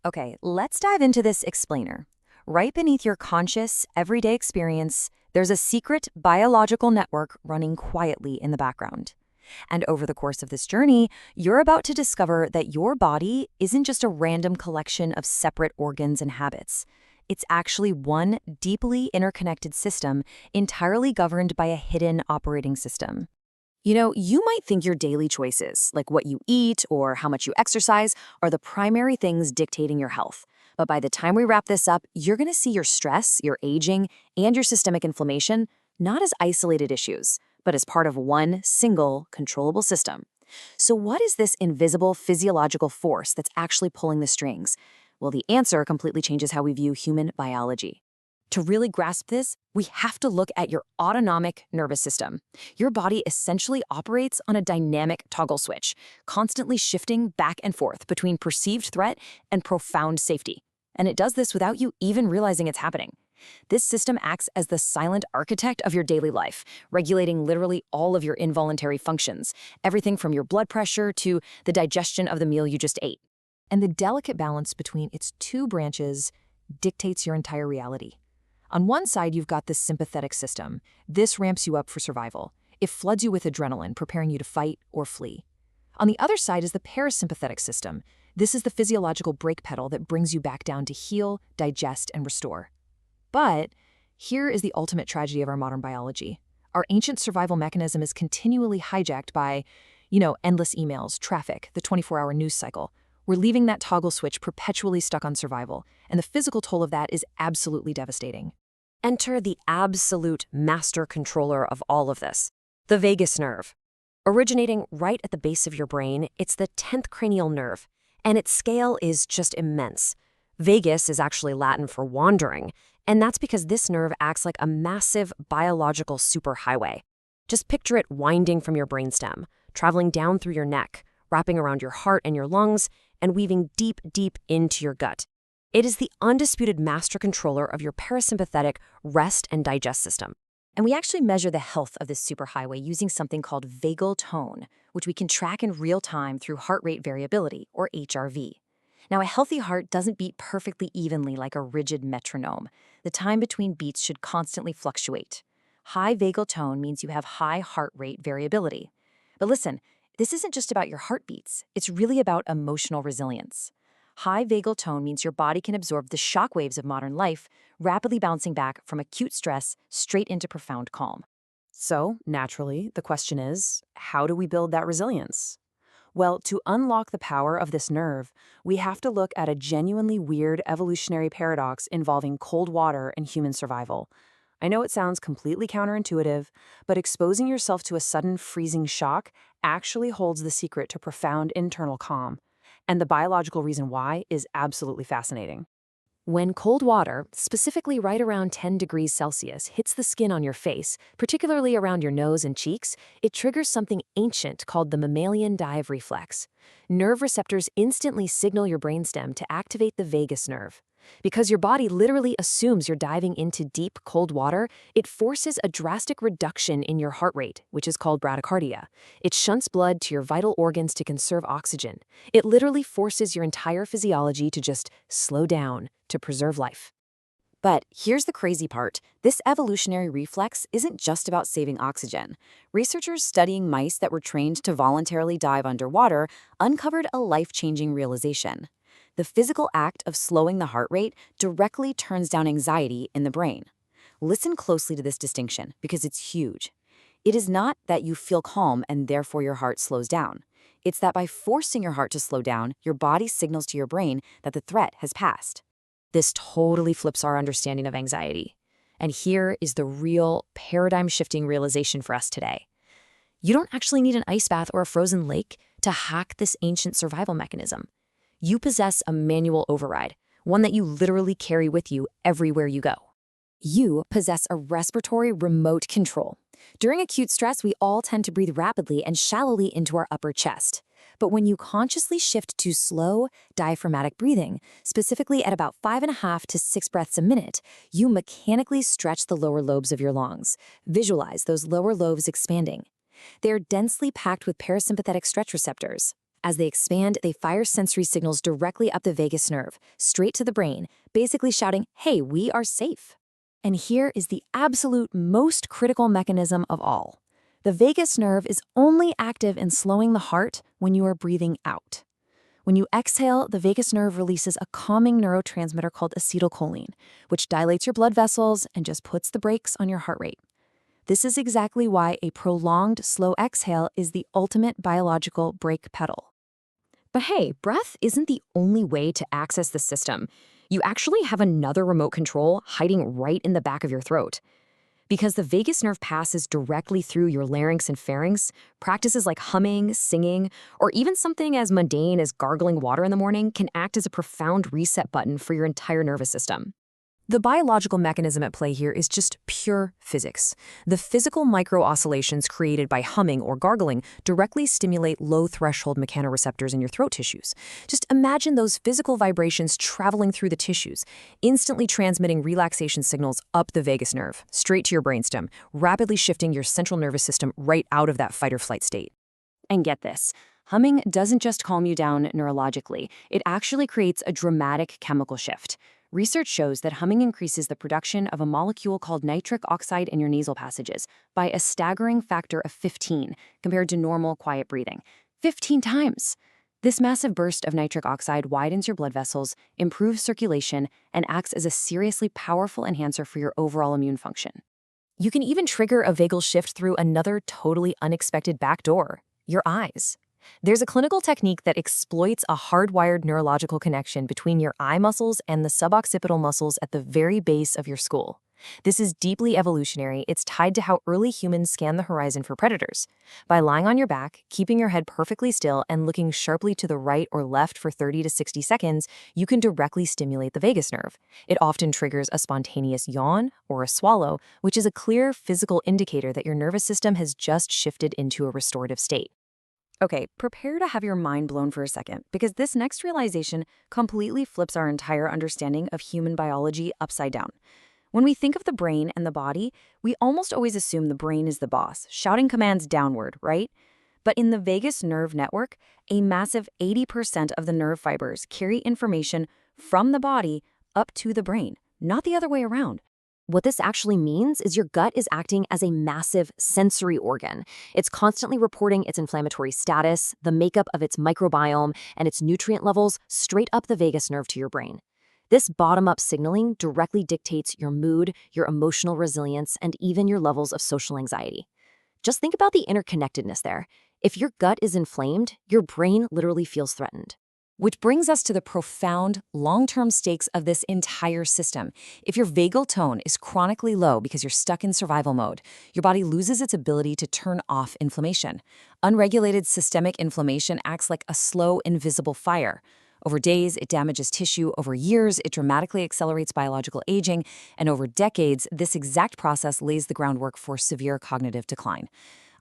Okay, let's dive into this explainer. Right beneath your conscious, everyday experience, there's a secret biological network running quietly in the background. And over the course of this journey, you're about to discover that your body isn't just a random collection of separate organs and habits. It's actually one deeply interconnected system entirely governed by a hidden operating system. You might think your daily choices, like what you eat or how much you exercise, are the primary things dictating your health. But by the time we wrap this up, you're going to see your stress, your aging, and your systemic inflammation not as isolated issues, but as part of one single controllable system. So, what is this invisible physiological force that's actually pulling the strings? Well, the answer completely changes how we view human biology. To really grasp this, we have to look at your autonomic nervous system. Your body essentially operates on a dynamic toggle switch, constantly shifting back and forth between perceived threat and profound safety. And it does this without you even realizing it's happening. This system acts as the silent architect of your daily life, regulating literally all of your involuntary functions, everything from your blood pressure to the digestion of the meal you just ate. And the delicate balance between its two branches dictates your entire reality. On one side, you've got this sympathetic system. This ramps you up for survival. It floods you with adrenaline, preparing you to fight or flee. On the other side is the parasympathetic system. This is the physiological brake pedal that brings you back down to heal, digest, and restore. But here is the ultimate tragedy of our modern biology. Our ancient survival mechanism is continually hijacked by, endless emails, traffic, the 24-hour news cycle. We're leaving that toggle switch perpetually stuck on survival, and the physical toll of that is absolutely devastating. Enter the absolute master controller of all of this, the vagus nerve. Originating right at the base of your brain, it's the 10th cranial nerve, and its scale is just immense. Vagus is actually Latin for wandering, and that's because this nerve acts like a massive biological superhighway. Just picture it winding from your brainstem, traveling down through your neck, wrapping around your heart and your lungs, and weaving deep, deep into your gut. It is the undisputed master controller of your parasympathetic rest and digest system. And we actually measure the health of this superhighway using something called vagal tone, which we can track in real time through heart rate variability, or HRV. Now, a healthy heart doesn't beat perfectly evenly like a rigid metronome. The time between beats should constantly fluctuate. High vagal tone means you have high heart rate variability. But listen, this isn't just about your heartbeats. It's really about emotional resilience. High vagal tone means your body can absorb the shock waves of modern life, rapidly bouncing back from acute stress straight into profound calm. So, naturally, the question is, how do we build that resilience? Well, to unlock the power of this nerve, we have to look at a genuinely weird evolutionary paradox involving cold water and human survival. I know it sounds completely counterintuitive, but exposing yourself to a sudden freezing shock actually holds the secret to profound internal calm. And the biological reason why is absolutely fascinating. When cold water, specifically right around 10 degrees Celsius, hits the skin on your face, particularly around your nose and cheeks, it triggers something ancient called the mammalian dive reflex. Nerve receptors instantly signal your brainstem to activate the vagus nerve. Because your body literally assumes you're diving into deep, cold water, it forces a drastic reduction in your heart rate, which is called bradycardia. It shunts blood to your vital organs to conserve oxygen. It literally forces your entire physiology to just slow down to preserve life. But here's the crazy part. This evolutionary reflex isn't just about saving oxygen. Researchers studying mice that were trained to voluntarily dive underwater uncovered a life-changing realization. The physical act of slowing the heart rate directly turns down anxiety in the brain. Listen closely to this distinction because it's huge. It is not that you feel calm and therefore your heart slows down. It's that by forcing your heart to slow down, your body signals to your brain that the threat has passed. This totally flips our understanding of anxiety. And here is the real paradigm-shifting realization for us today. You don't actually need an ice bath or a frozen lake to hack this ancient survival mechanism. You possess a manual override, one that you literally carry with you everywhere you go. You possess a respiratory remote control. During acute stress, we all tend to breathe rapidly and shallowly into our upper chest. But when you consciously shift to slow, diaphragmatic breathing, specifically at about 5.5 to 6 breaths a minute, you mechanically stretch the lower lobes of your lungs. Visualize those lower lobes expanding. They are densely packed with parasympathetic stretch receptors. As they expand, they fire sensory signals directly up the vagus nerve, straight to the brain, basically shouting, "Hey, we are safe." And here is the absolute most critical mechanism of all. The vagus nerve is only active in slowing the heart when you are breathing out. When you exhale, the vagus nerve releases a calming neurotransmitter called acetylcholine, which dilates your blood vessels and just puts the brakes on your heart rate. This is exactly why a prolonged, slow exhale is the ultimate biological brake pedal. But hey, breath isn't the only way to access the system. You actually have another remote control hiding right in the back of your throat. Because the vagus nerve passes directly through your larynx and pharynx, practices like humming, singing, or even something as mundane as gargling water in the morning can act as a profound reset button for your entire nervous system. The biological mechanism at play here is just pure physics. The physical micro-oscillations created by humming or gargling directly stimulate low-threshold mechanoreceptors in your throat tissues. Just imagine those physical vibrations traveling through the tissues, instantly transmitting relaxation signals up the vagus nerve, straight to your brainstem, rapidly shifting your central nervous system right out of that fight-or-flight state. And get this, humming doesn't just calm you down neurologically, it actually creates a dramatic chemical shift. Research shows that humming increases the production of a molecule called nitric oxide in your nasal passages by a staggering factor of 15 compared to normal quiet breathing. 15 times! This massive burst of nitric oxide widens your blood vessels, improves circulation, and acts as a seriously powerful enhancer for your overall immune function. You can even trigger a vagal shift through another totally unexpected backdoor: your eyes. There's a clinical technique that exploits a hardwired neurological connection between your eye muscles and the suboccipital muscles at the very base of your skull. This is deeply evolutionary. It's tied to how early humans scan the horizon for predators. By lying on your back, keeping your head perfectly still, and looking sharply to the right or left for 30 to 60 seconds, you can directly stimulate the vagus nerve. It often triggers a spontaneous yawn or a swallow, which is a clear physical indicator that your nervous system has just shifted into a restorative state. Okay, prepare to have your mind blown for a second, because this next realization completely flips our entire understanding of human biology upside down. When we think of the brain and the body, we almost always assume the brain is the boss, shouting commands downward, right? But in the vagus nerve network, a massive 80% of the nerve fibers carry information from the body up to the brain, not the other way around. What this actually means is your gut is acting as a massive sensory organ. It's constantly reporting its inflammatory status, the makeup of its microbiome, and its nutrient levels straight up the vagus nerve to your brain. This bottom-up signaling directly dictates your mood, your emotional resilience, and even your levels of social anxiety. Just think about the interconnectedness there. If your gut is inflamed, your brain literally feels threatened. Which brings us to the profound, long-term stakes of this entire system. If your vagal tone is chronically low because you're stuck in survival mode, your body loses its ability to turn off inflammation. Unregulated systemic inflammation acts like a slow, invisible fire. Over days, it damages tissue. Over years, it dramatically accelerates biological aging. And over decades, this exact process lays the groundwork for severe cognitive decline.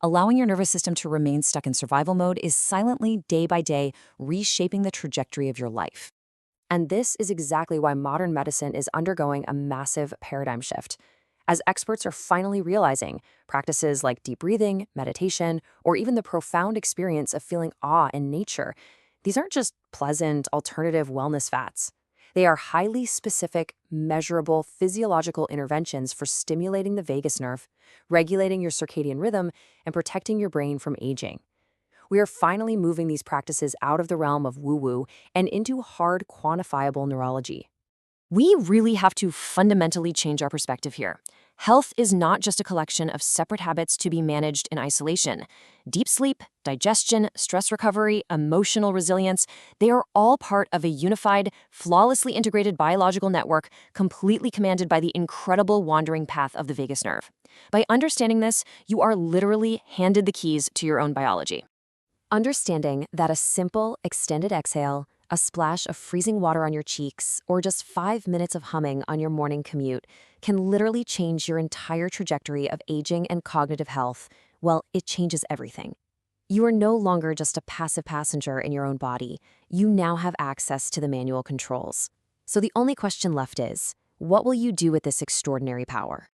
Allowing your nervous system to remain stuck in survival mode is silently, day by day, reshaping the trajectory of your life. And this is exactly why modern medicine is undergoing a massive paradigm shift. As experts are finally realizing, practices like deep breathing, meditation, or even the profound experience of feeling awe in nature, these aren't just pleasant, alternative wellness fads. They are highly specific, measurable physiological interventions for stimulating the vagus nerve, regulating your circadian rhythm, and protecting your brain from aging. We are finally moving these practices out of the realm of woo-woo and into hard, quantifiable neurology. We really have to fundamentally change our perspective here. Health is not just a collection of separate habits to be managed in isolation. Deep sleep, digestion, stress recovery, emotional resilience, they are all part of a unified, flawlessly integrated biological network completely commanded by the incredible wandering path of the vagus nerve. By understanding this, you are literally handed the keys to your own biology. Understanding that a simple, extended exhale, a splash of freezing water on your cheeks, or just 5 minutes of humming on your morning commute can literally change your entire trajectory of aging and cognitive health. Well, it changes everything. You are no longer just a passive passenger in your own body. You now have access to the manual controls. So the only question left is, what will you do with this extraordinary power?